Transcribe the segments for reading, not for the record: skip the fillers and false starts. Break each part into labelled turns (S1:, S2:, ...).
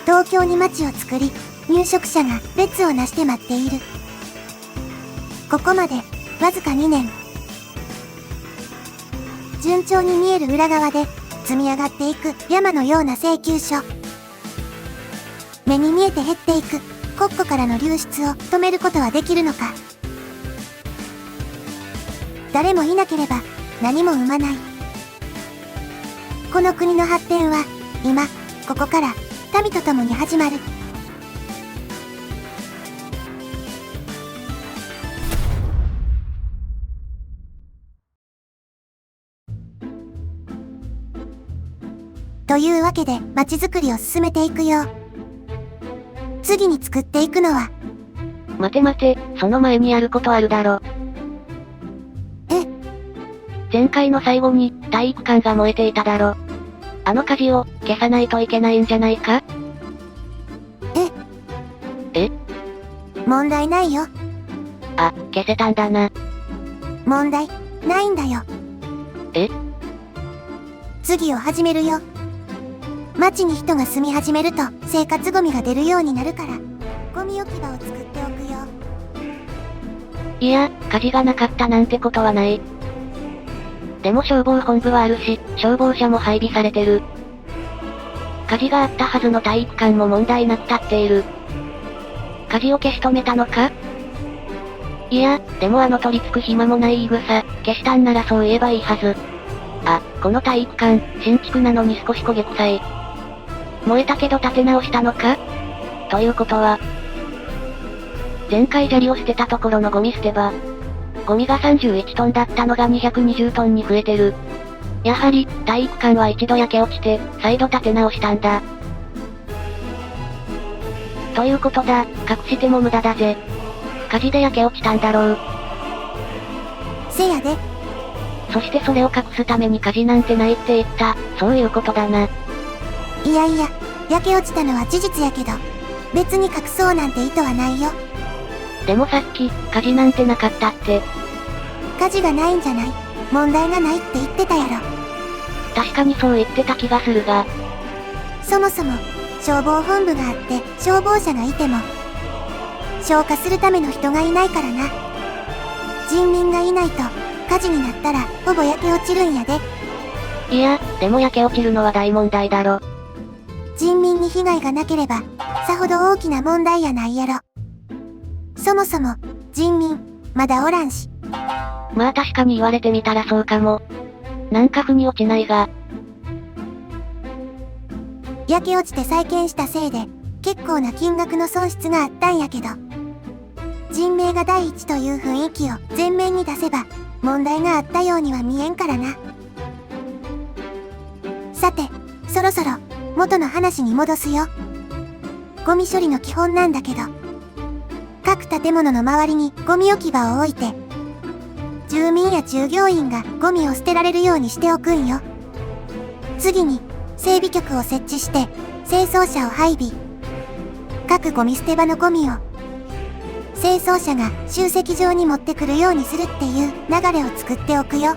S1: 東京に街を作り、入植者が列をなして待っている。ここまで、わずか2年。順調に見える裏側で、積み上がっていく山のような請求書。目に見えて減っていく国庫からの流出を止めることはできるのか。誰もいなければ何も生まない。この国の発展は今ここから民と共に始まる。というわけで街づくりを進めていくよ。次に作っていくのは。
S2: 待て待て、その前にやることあるだろ。
S1: え？
S2: 前回の最後に体育館が燃えていただろ。あの火事を消さないといけないんじゃないか？え？
S1: 問題ないよ。
S2: あ、消せたんだな。
S1: 問題ないんだよ。
S2: え？
S1: 次を始めるよ。街に人が住み始めると生活ゴミが出るようになるから、ゴミ置き場を作っておくよ。
S2: いや、火事がなかったなんてことはない。でも消防本部はあるし、消防車も配備されてる。火事があったはずの体育館も問題なく立っている。火事を消し止めたのか？いや、でも取り付く暇もない言い草、消したんならそう言えばいいはず。あ、この体育館、新築なのに少し焦げ臭い。燃えたけど建て直したのか？ということは、前回砂利を捨てたところのゴミ捨て場。ゴミが31トンだったのが220トンに増えてる。やはり、体育館は一度焼け落ちて、再度建て直したんだ。ということだ、隠しても無駄だぜ。火事で焼け落ちたんだろう。
S1: せやで。
S2: そしてそれを隠すために火事なんてないって言った、そういうことだな。
S1: いやいや、焼け落ちたのは事実やけど、別に隠そうなんて意図はないよ。
S2: でもさっき、火事なんてなかったって。
S1: 火事がないんじゃない？問題がないって言ってたやろ。
S2: 確かにそう言ってた気がするが。
S1: そもそも、消防本部があって、消防車がいても、消火するための人がいないからな。人民がいないと、火事になったら、ほぼ焼け落ちるんやで。
S2: いや、でも焼け落ちるのは大問題だろ。
S1: 人民に被害がなければ、さほど大きな問題やないやろ。そもそも、人民、まだおらんし。
S2: まあ確かに言われてみたらそうかも。なんか腑に落ちないが。
S1: 焼け落ちて再建したせいで、結構な金額の損失があったんやけど。人命が第一という雰囲気を前面に出せば、問題があったようには見えんからな。さて、そろそろ、元の話に戻すよ。ゴミ処理の基本なんだけど、各建物の周りにゴミ置き場を置いて、住民や従業員がゴミを捨てられるようにしておくんよ。次に、整備局を設置して、清掃車を配備。各ゴミ捨て場のゴミを、清掃車が集積場に持ってくるようにするっていう流れを作っておくよ。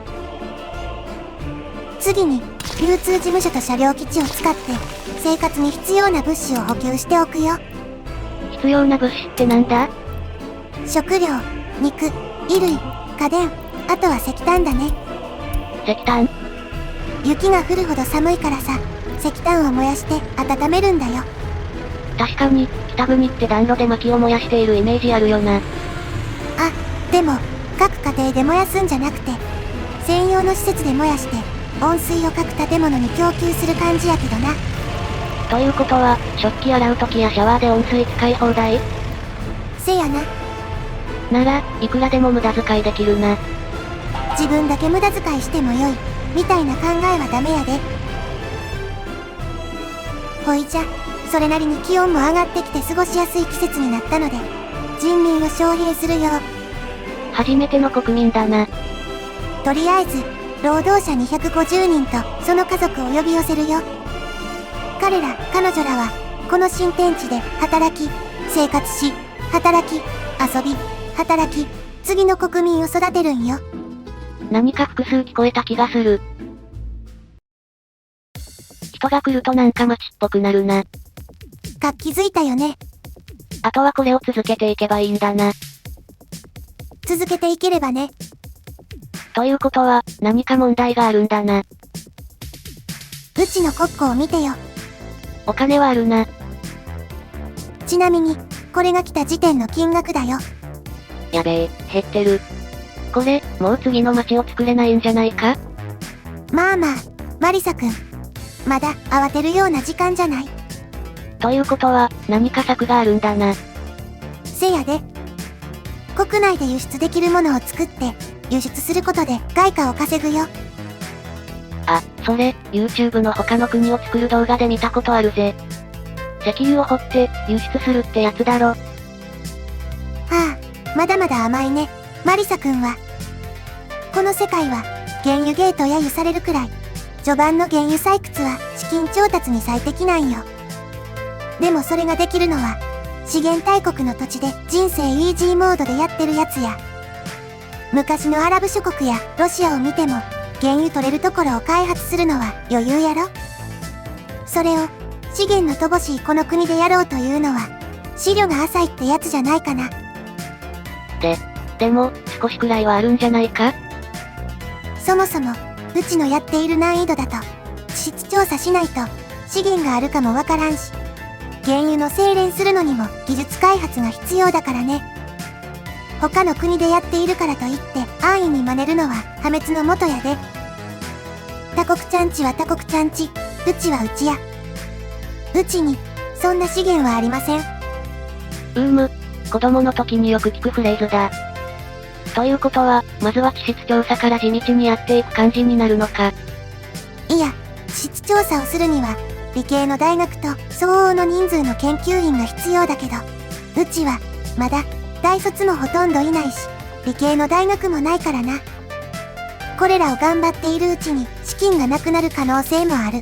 S1: 次に、流通事務所と車両基地を使って、生活に必要な物資を補給しておくよ。
S2: 必要な物資ってなんだ？
S1: 食料、肉、衣類、家電、あとは石炭だね。
S2: 石炭？
S1: 雪が降るほど寒いからさ、石炭を燃やして温めるんだよ。
S2: 確かに、北国って暖炉で薪を燃やしているイメージあるよな。
S1: あ、でも、各家庭で燃やすんじゃなくて、専用の施設で燃やして、温水を各建物に供給する感じやけどな。
S2: ということは、食器洗う時やシャワーで温水使い放題？
S1: せやな。
S2: なら、いくらでも無駄遣いできるな。
S1: 自分だけ無駄遣いしてもよい、みたいな考えはダメやで。ほいじゃ、それなりに気温も上がってきて過ごしやすい季節になったので、人民を招聘するよ。
S2: 初めての国民だな。
S1: とりあえず、労働者250人とその家族を呼び寄せるよ。彼ら、彼女らは、この新天地で働き、生活し、働き、遊び、働き、次の国民を育てるんよ。
S2: 何か複数聞こえた気がする。人が来るとなんか街っぽくなるな。
S1: 活気づいたよね。
S2: あとはこれを続けていけばいいんだな。
S1: 続けていければね。
S2: ということは、何か問題があるんだな。
S1: うちの国庫を見てよ。
S2: お金はあるな。
S1: ちなみに、これが来た時点の金額だよ。
S2: やべえ、減ってる。これ、もう次の街を作れないんじゃないか？
S1: まあまあ、マリサくん。まだ慌てるような時間じゃない。
S2: ということは、何か策があるんだな。
S1: せやで。国内で輸出できるものを作って、輸出することで外貨を稼ぐよ。
S2: あ、それ、YouTube の他の国を作る動画で見たことあるぜ。石油を掘って、輸出するってやつだろ。
S1: はあ、まだまだ甘いね、マリサくんは。この世界は、原油ゲート揶揄されるくらい、序盤の原油採掘は資金調達に最適なんよ。でもそれができるのは、資源大国の土地で人生イージーモードでやってるやつや。昔のアラブ諸国やロシアを見ても、原油取れるところを開発するのは余裕やろ。それを、資源の乏しいこの国でやろうというのは、資料が浅いってやつじゃないかな。
S2: でも、少しくらいはあるんじゃないか？
S1: そもそも、うちのやっている難易度だと、地質調査しないと、資源があるかもわからんし、原油の精錬するのにも技術開発が必要だからね。他の国でやっているからといって、安易に真似るのは破滅のもとやで。他国ちゃんちは他国ちゃんち、うちはうちや。うちに、そんな資源はありません。
S2: 子供の時によく聞くフレーズだ。ということは、まずは地質調査から地道にやっていく感じになるのか。
S1: いや、地質調査をするには、理系の大学と相応の人数の研究員が必要だけど、うちは、まだ、大卒もほとんどいないし、理系の大学もないからな。これらを頑張っているうちに資金がなくなる可能性もある。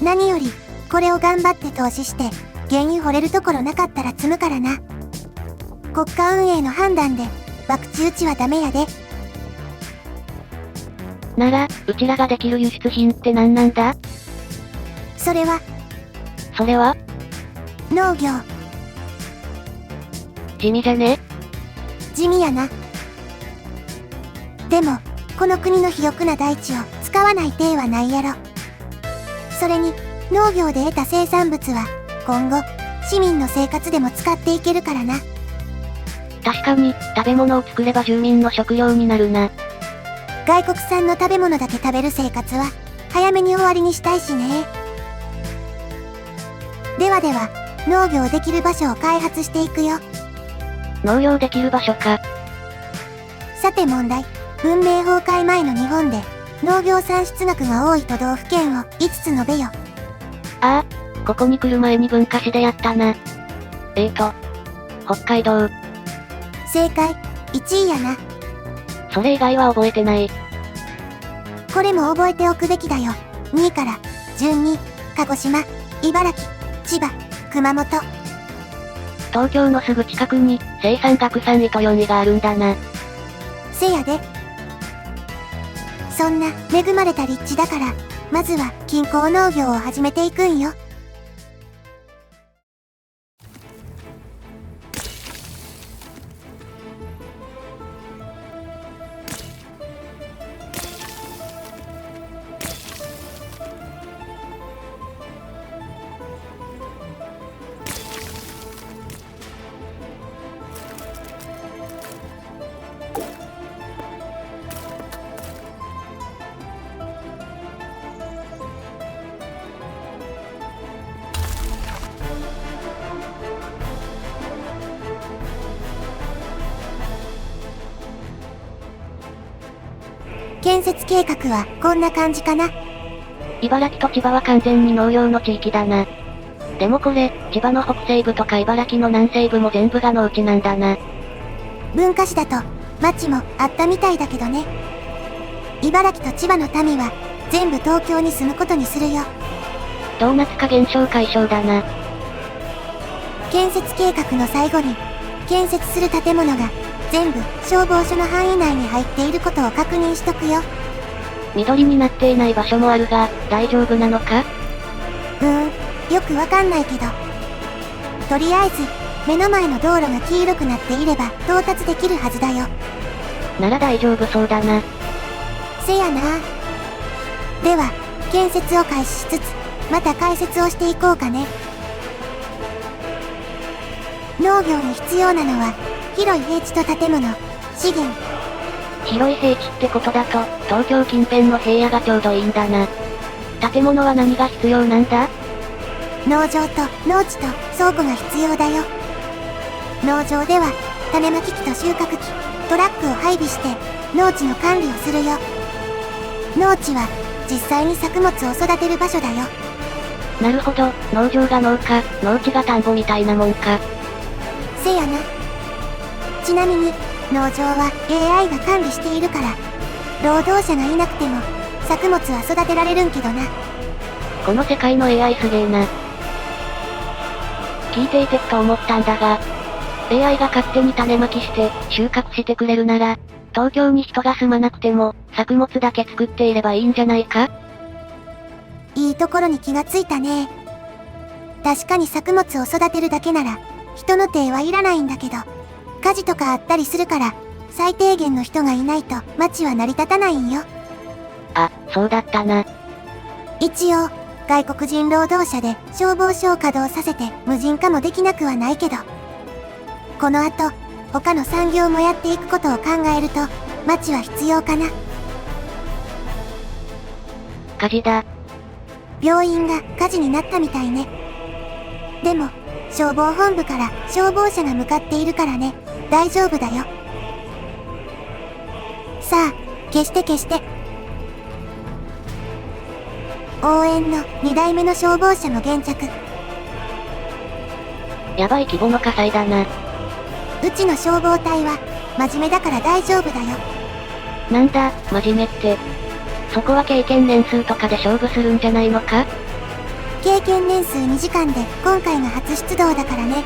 S1: 何より、これを頑張って投資して、原油掘れるところなかったら積むからな。国家運営の判断で、博打打ちはダメやで。
S2: なら、うちらができる輸出品って何なんだ？
S1: それは、農業。
S2: 地味じゃね？
S1: 地味やな。でも、この国の肥沃な大地を使わない手はないやろ。それに、農業で得た生産物は、今後、市民の生活でも使っていけるからな。
S2: 確かに、食べ物を作れば住民の食料になるな。
S1: 外国産の食べ物だけ食べる生活は、早めに終わりにしたいしね。ではでは、農業できる場所を開発していくよ。
S2: 農業できる場所か。
S1: さて問題。文明崩壊前の日本で、農業産出額が多い都道府県を5つ述べよ。
S2: ああ、ここに来る前に文化史でやったな。北海道。
S1: 正解、1位やな。
S2: それ以外は覚えてない。
S1: これも覚えておくべきだよ。2位から、順に、鹿児島、茨城、千葉、熊本。
S2: 東京のすぐ近くに、生産額3位と4位があるんだな。
S1: せやで。そんな、恵まれた立地だから、まずは、近郊農業を始めていくんよ。建設計画はこんな感じかな。
S2: 茨城と千葉は完全に農業の地域だな。でもこれ、千葉の北西部とか茨城の南西部も全部が農地なんだな。
S1: 文化史だと、町もあったみたいだけどね。茨城と千葉の民は、全部東京に住むことにするよ。
S2: ドーナツ化現象解消だな。
S1: 建設計画の最後に、建設する建物が、全部消防署の範囲内に入っていることを確認しとくよ。
S2: 緑になっていない場所もあるが、大丈夫なのか？
S1: よくわかんないけど、とりあえず、目の前の道路が黄色くなっていれば到達できるはずだよ。
S2: なら大丈夫そうだな。
S1: せやな。では、建設を開始しつつ、また解説をしていこうかね。農業に必要なのは、広い平地と建物、資源。
S2: 広い平地ってことだと、東京近辺の平野がちょうどいいんだな。建物は何が必要なんだ？
S1: 農場と農地と倉庫が必要だよ。農場では、種まき機と収穫機、トラックを配備して、農地の管理をするよ。農地は、実際に作物を育てる場所だよ。
S2: なるほど、農場が農家、農地が田んぼみたいなもんか。
S1: せやな。ちなみに、農場は AI が管理しているから、労働者がいなくても、作物は育てられるんけどな。
S2: この世界の AI すげえな。聞いていてふと思ったんだが、AI が勝手に種まきして、収穫してくれるなら、東京に人が住まなくても、作物だけ作っていればいいんじゃないか？
S1: いいところに気がついたね。確かに作物を育てるだけなら、人の手はいらないんだけど、火事とかあったりするから、最低限の人がいないと町は成り立たないんよ。
S2: あ、そうだったな。
S1: 一応、外国人労働者で消防署を稼働させて無人化もできなくはないけど、この後、他の産業もやっていくことを考えると、町は必要かな。
S2: 火事だ。
S1: 病院が火事になったみたいね。でも、消防本部から消防車が向かっているからね、大丈夫だよ。さあ、消して消して。応援の2台目の消防車も現着。
S2: やばい規模の火災だな。
S1: うちの消防隊は、真面目だから大丈夫だよ。
S2: なんだ、真面目って。そこは経験年数とかで勝負するんじゃないのか？
S1: 経験年数2時間で今回が初出動だからね。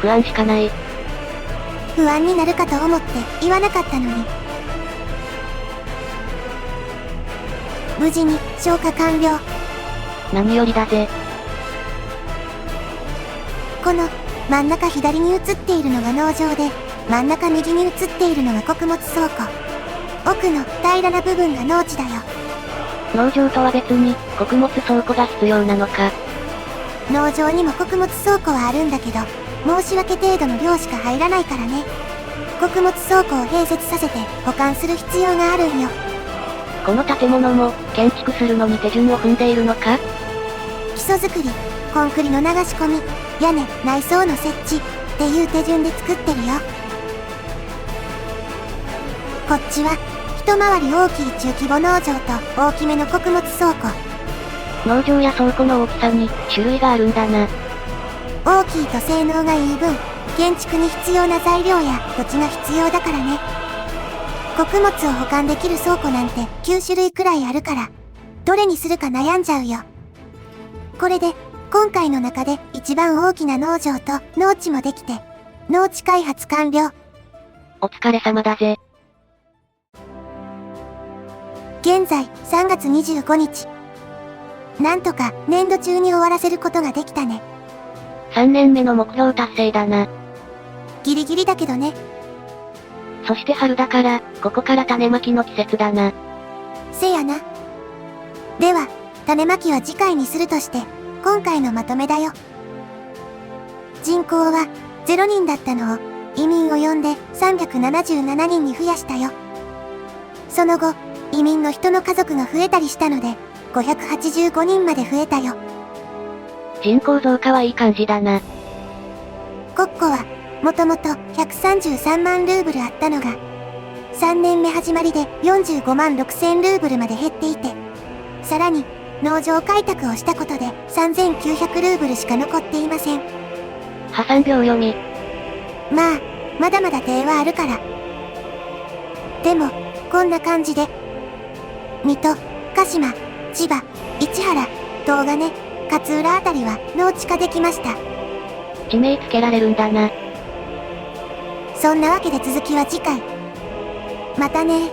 S2: 不安しかない。
S1: 不安になるかと思って言わなかったのに。無事に消火完了。
S2: 何よりだぜ。
S1: この真ん中左に映っているのが農場で、真ん中右に映っているのが穀物倉庫。奥の平らな部分が農地だよ。
S2: 農場とは別に穀物倉庫が必要なのか？
S1: 農場にも穀物倉庫はあるんだけど、申し訳程度の量しか入らないからね。穀物倉庫を併設させて保管する必要があるんよ。
S2: この建物も建築するのに手順を踏んでいるのか？
S1: 基礎作り、コンクリの流し込み、屋根、内装の設置っていう手順で作ってるよ。こっちは一回り大きい中規模農場と大きめの穀物倉庫。
S2: 農場や倉庫の大きさに種類があるんだな。
S1: 大きいと性能がいい分、建築に必要な材料や土地が必要だからね。穀物を保管できる倉庫なんて9種類くらいあるから、どれにするか悩んじゃうよ。これで、今回の中で一番大きな農場と農地もできて、農地開発完了。
S2: お疲れ様だぜ。
S1: 現在3月25日。なんとか年度中に終わらせることができたね。
S2: 3年目の目標達成だな。
S1: ギリギリだけどね。
S2: そして春だから、ここから種まきの季節だな。
S1: せやな。では、種まきは次回にするとして、今回のまとめだよ。人口は0人だったのを、移民を呼んで377人に増やしたよ。その後、移民の人の家族が増えたりしたので、585人まで増えたよ。
S2: 人口増加はいい感じだな。
S1: 国庫は、もともと133万ルーブルあったのが、3年目始まりで45万6000ルーブルまで減っていて、さらに、農場開拓をしたことで3900ルーブルしか残っていません。
S2: 破産病読み。
S1: まあ、まだまだ手はあるから。でも、こんな感じで、水戸、鹿島、千葉、市原、東金、勝浦あたりは農地化できました。
S2: 地名つけられるんだな。
S1: そんなわけで続きは次回。またね。